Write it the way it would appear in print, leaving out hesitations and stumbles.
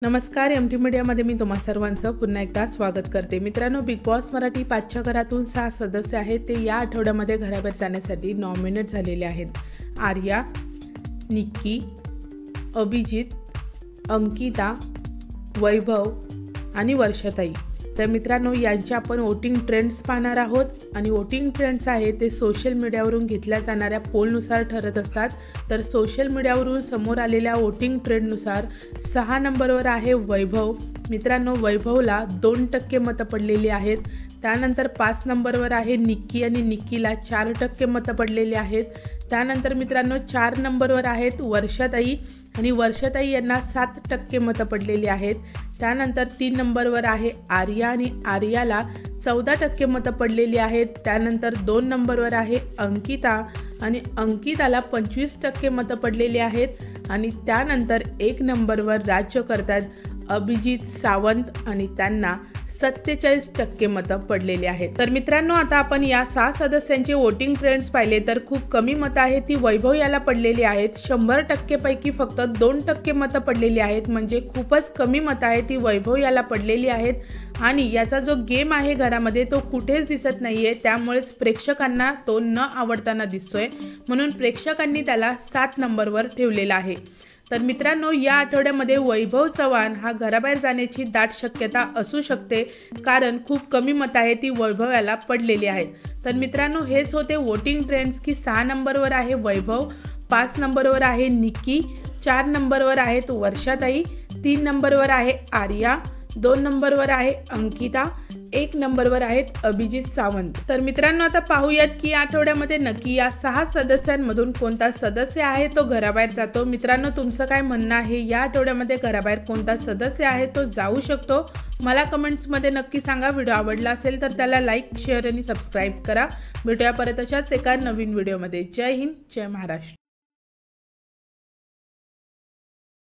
नमस्कार M T मीडियामध्ये मी तुम्हा सर्वांचं पुन्हा एकदा स्वागत करते। मित्रांनो, बिग बॉस मराठी 5च्या घरातून 6 सदस्य आहेत ते या आठवड्यामध्ये घराबाहेर जाण्यासाठी नॉमिनेट झालेले आहेत। आर्या, निक्की, अभिजित, अंकिता, वैभव आणि वर्षाताई। तर मित्रांनो, यांचे आपण वोटिंग ट्रेंड्स पाहणार आहोत आणि वोटिंग ट्रेंड्स आहे ते सोशल मीडियावरून घेतल्या जाणाऱ्या पोलनुसार ठरत असतात। तर सोशल मीडियावरून समोर आलेल्या वोटिंग ट्रेंडनुसार 6 नंबरवर आहे वैभव। मित्रांनो, वैभवला 2% मतं पडलेली आहेत। त्यानंतर 5 नंबरवर आहे निक्की आणि निक्कीला 4% मतं पडलेली आहेत। त्यानंतर मित्रांनो 4 नंबरवर आहेत वर्षाताई आणि वर्षाताई यांना 7% मतं पडलेली आहेत। त्यानंतर 3 नंबरवर आहे आर्या आणि आर्याला 14% मतं पडलेली आहेत। त्यानंतर 2 नंबरवर आहे अंकिता आणि अंकिताला 25% मतं पडलेली आहेत। आणि त्यानंतर 1 नंबरवर राज्य करतात अभिजित सावंत आणि त्यांना 47% मतं पडलेली आहेत। तर मित्रांनो, आता आपण या 6 सदस्यांचे वोटिंग ट्रेंड्स पाहिले तर खूप कमी मतं आहेत ती वैभव याला पडलेली आहेत। 100% पैकी फक्त 2% मतं पडलेली आहेत, म्हणजे खूपच कमी मतं आहेत ती वैभव याला पडलेली आहेत। आणि याचा जो गेम आहे घरामध्ये तो कुठेच दिसत नाहीये, त्यामुळेच प्रेक्षकांना तो न आवडताना दिसतोय, म्हणून प्रेक्षकांनी त्याला 7 नंबरवर ठेवलेला आहे। तर मित्रांनो, या आठवड्यामध्ये वैभव चव्हाण हा घराबाहेर जाण्याची दाट शक्यता असू शकते, कारण खूप कमी मतं आहे ती वैभव याला पडलेली आहेत। तर मित्रांनो, हेच होते वोटिंग ट्रेंड्स की 6 नंबरवर आहे वैभव, 5 नंबरवर आहे निक्की, 4 नंबरवर आहेत वर्षाताई, 3 नंबरवर आहे आर्या, 2 नंबरवर आहे अंकिता, 1 नंबरवर आहेत अभिजित सावंत। तर मित्रांनो, आता पाहूयात की या आठवड्यामध्ये नक्की या 6 सदस्यांमधून कोणता सदस्य आहे तो घराबाहेर जातो। मित्रांनो, तुमचं काय म्हणणं आहे, या आठवड्यामध्ये घराबाहेर कोणता सदस्य आहे तो जाऊ शकतो, मला कमेंट्समध्ये नक्की सांगा। व्हिडिओ आवडला असेल तर त्याला लाईक, शेअर आणि सबस्क्राईब करा। भेटूया परत अशाच एका नवीन व्हिडिओमध्ये। जय हिंद, जय महाराष्ट्र।